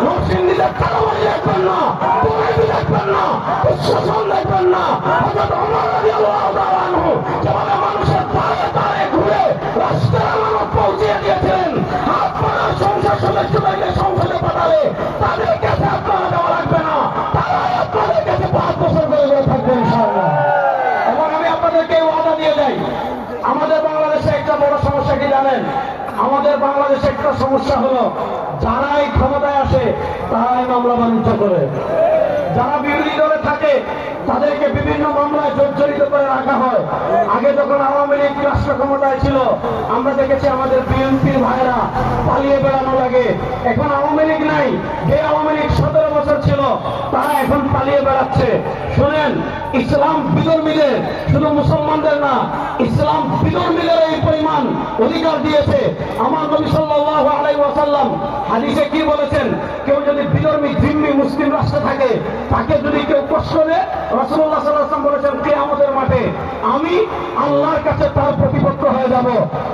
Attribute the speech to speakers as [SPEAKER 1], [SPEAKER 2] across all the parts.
[SPEAKER 1] নরসিংদীতে চালাবাড়ি দেখবেন না, দুর্নীতি দেখবেন না, শোষণ দেখবেন না। হযরত ওমর রাদিয়াল্লাহু তাআলা আনহু যেভাবে মানুষের দ্বারে দ্বারে ঘুরে রাষ্ট্রের আমানত পৌঁছিয়ে দিয়েছিলেন, আপনারা সংসদ সদস্যদেরকে সংসদে পাঠালে তাদের কাছে আপনারা দেওয়া লাগবে না, তারাই আপনাদের কাছে 5 বছর করে থাকবে ইনশাআল্লাহ। এবং আমি আপনাদেরকে ওয়াদা দিয়ে যাই, আমাদের বাংলাদেশে একটা বড় সমস্যা কি জানেন? আমাদের বাংলাদেশে একটা সমস্যা হলো, যারাই ক্ষমতায় আসে তারাই মামলা বাণিজ্য করে। যারা বিরোধী দলে থাকে তাদেরকে বিভিন্ন মামলায় জর্জরিত করে রাখা হয়। আগে যখন আওয়ামী লীগ রাষ্ট্র ক্ষমতায় ছিল আমরা দেখেছি আমাদের বিএনপির ভাইরা পালিয়ে বেড়ানো লাগে। এখন আওয়ামী লীগ নাই, যে আওয়ামী লীগ 17 বছর ছিল তারা এখন পালিয়ে বেড়াচ্ছে। শোনেন, ইসলাম বিধর্মীদের, শুধু মুসলমানদের না, ইসলাম বিধর্মীদের এই পরিমাণ অধিকার দিয়েছে। আমার নবী সাল্লাল্লাহু আলাইহি ওয়াসাল্লাম হাদিসে কি বলেছেন? কেউ যদি বিধর্মী জিম্মি মুসলিম রাষ্ট্রে থাকে, তাকে যদি কেউ কষ্ট দেয়, রাসূলুল্লাহ সাল্লাল্লাহু আলাইহি ওয়াসাল্লাম বলেছেন কিয়ামতের মাঠে আমি আল্লাহর কাছে তার প্রতিপক্ষ হয়ে যাব।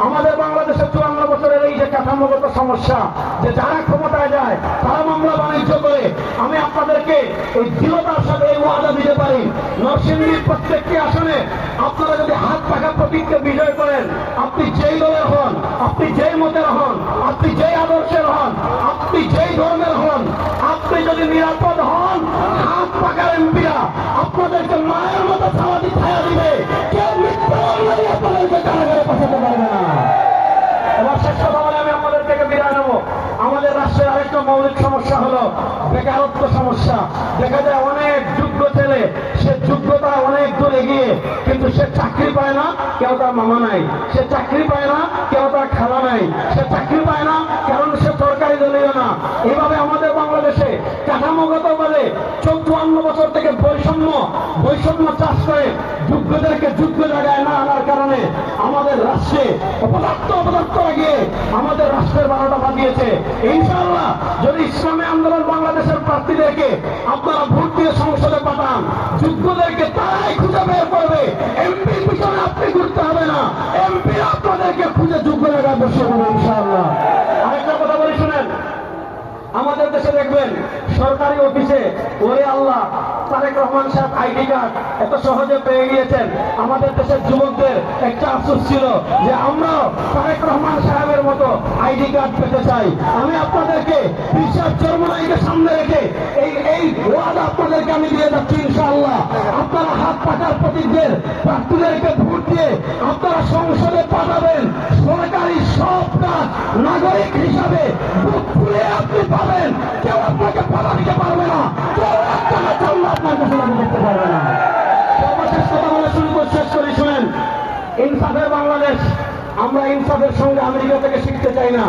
[SPEAKER 1] আমাদের বাংলাদেশে 54 বছরের এই যে কাঠামোগত সমস্যা, যে যারা ক্ষমতায় যায় তারা মামলা বাণিজ্য করে, আমি আপনাদেরকে এই দৃঢ়তার সাথে এই ওয়াদা দিতে পারি, নরসিংদীর প্রত্যেকটি আসনে আপনারা যদি হাত পাখা প্রতীককে বিজয় করেন, আপনি যেই দলের হন, আপনি যেই মতের হন, আপনি যেই আদর্শের হন, আপনি যেই ধর্মের হন, আপনি যদি নিরাপদ হন, হাত পাখার এমপিরা আপনাদেরকে মায়ের মতো ছাওয়াতি ছায়া দিবে, কেউ মিথ্যা মামলা দিয়ে আপনাদেরকে কারাগারে পাঠাতে পারবে না। এবার শেষ কথা বলে আমি আমাদের থেকে বিদায় নেব। আমাদের রাষ্ট্রের আরেকটা মৌলিক সমস্যা হলো বেকারত্ব সমস্যা। দেখা যায় অনেক যোগ্য ছেলে, সে যোগ্যতা অনেক দূর এগিয়ে, কিন্তু সে চাকরি পায় না, কেউ তার মামা নাই। সে চাকরি পায় না, কেউ তার খালা নাই। সে চাকরি পায় না কারণ সে সরকারি দলীয় না। এইভাবে আমাদের বাংলাদেশে কাঠামোগত ভাবে 54 বছর থেকে বৈষম্য চাষ করে যোগ্যদেরকে যোগ্য জায়গায় না আনার কারণে আমাদের রাষ্ট্রে অপদার্থ লাগিয়ে আমাদের রাষ্ট্রের 12টা বাজিয়েছে। ইনশাআল্লাহ যদি ইসলামী আন্দোলন বাংলাদেশের প্রার্থীদেরকে আপনারা ভোট দিয়ে সংসদে পাঠান, যোগ্যদেরকে তারাই খুঁজে বের করবে। এমপির পিছনে আপনি ঘুরতে হবে না, এমপি আপনাদেরকে খুঁজে যোগ্য জায়গায় বসিয়ে দেবে ইনশাআল্লাহ। আরেকটা কথা বলি শুনেন, আমাদের দেশে দেখবেন সরকারি অফিসে, ওরে আল্লাহ, তারেক রহমান সাহেব আইডি কার্ড এত সহজে পেয়ে গিয়েছেন। আমাদের দেশের যুবকদের একটা আফসোস ছিল যে আমরাও তারেক রহমান সাহেবের মতো আইডি কার্ড পেতে চাই। আমি আপনাদেরকে বিশ্বাস চরমনাইকে সামনে রেখে এই ওয়াদা আপনাদেরকে আমি দিয়ে যাচ্ছি ইনশাআল্লাহ। আপনারা হাত পাকার প্রতীকদের প্রার্থীদেরকে ভোট দিয়ে আপনারা সংসদে পাঠাবেন। সরকারি সব কাজ নাগরিক হিসাবে বুক খুলে আপনি পাবেন, কেউ আপনাকে বাধা দিতে পারবে না, কেউ আপনাকে জন্য আপনার কাছে লাগু করতে পারবে না। সর্বশেষ কথা বলে শেষ করি শুনেন, ইনসাফের বাংলাদেশ। আমরা ইনসাফের সঙ্গে আমেরিকা থেকে শিখতে চাই না,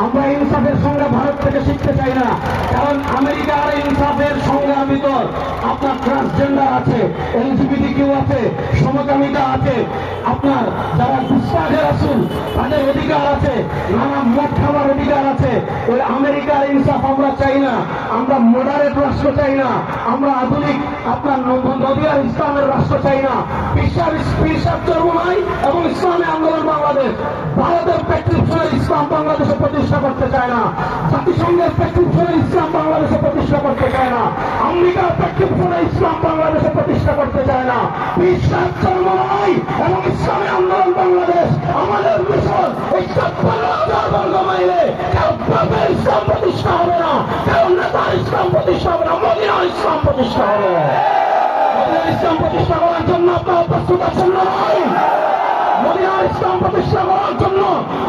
[SPEAKER 1] আমরা ইনসাফের সঙ্গে ভারত থেকে শিখতে চাই না। কারণ আমেরিকার ইনসাফের সঙ্গে আমি তো আপনার ট্রান্সজেন্ডার আছে, LGBTQ আছে, সমকামিতা আছে, আপনার যারা গুস্তাখের আসুন তাদের অধিকার আছে, নানা মদ খাবার অধিকার আছে। ওই আমেরিকার ইনসাফ আমরা চাই না। আমরা মডারেট রাষ্ট্র চাই না, আমরা আধুনিক আপনার নদিয়ার ইসলামের রাষ্ট্র চাই না। পিসাব চরমনাই এবং ইসলামী আন্দোলন বাংলাদেশ ভারতের প্রেসক্রিপশনের ইসলাম বাংলাদেশে প্রতিষ্ঠা করতে চায় না, জাতিসংঘের প্রেসক্রিপশনের ইসলাম বাংলাদেশে প্রতিষ্ঠা করতে চায় না, আমেরিকার প্রেসক্রিপশনের ইসলাম বাংলাদেশে প্রতিষ্ঠা করতে চায় না। পিসাব চরমনাই এবং ইসলামী আন্দোলন বাংলাদেশ আমাদের মিশন। এই 56,000 বর্গ মাইলে কেউ বাপের ইসলাম প্রতিষ্ঠা হবে না, কেউ নেতার ইসলাম প্রতিষ্ঠা হবে না, মদিনার ইসলাম প্রতিষ্ঠা হবে। মদিনার ইসলাম প্রতিষ্ঠা করার জন্য আপনারা প্রস্তুত আছেন না? মদিনার ইসলাম প্রতিষ্ঠা করার জন্য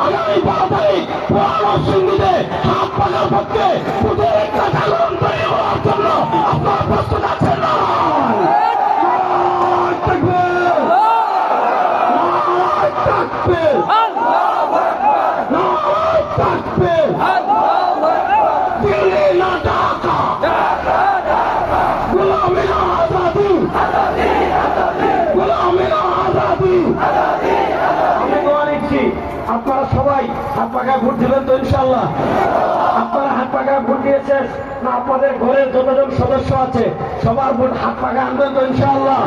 [SPEAKER 1] আগামী 12 তারিখ নরসিংদীতে হাত পাকার পক্ষে বুথের একটা জাগরণ তৈরি হওয়ার জন্য আপনারা প্রস্তুত আছেন না? দিল্লি না ঢাকা, গোলামি না আজাদি, গোলামি না আজাদি। আমি দোয়া নিচ্ছি আপনারা সবাই হাত পাখায় ভোট দিবেন তো ইনশাআল্লাহ। আপনারা হাত পাকায় ভোট দিয়েছে না আপনাদের ঘরের যতজন সদস্য আছে সবার ভোট হাত পাকা আনবেন তো ইনশাআল্লাহ?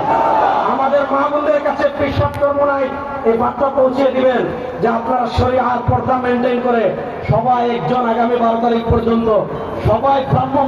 [SPEAKER 1] আমাদের মা বোনদের কাছে পেশাব চর্মনায় এই বার্তা পৌঁছে দিবেন যে আপনারা শরীয়ত পর্দা মেনটেন করে সবাই একজন আগামী 12 তারিখ পর্যন্ত সবাই ব্রাহ্মণ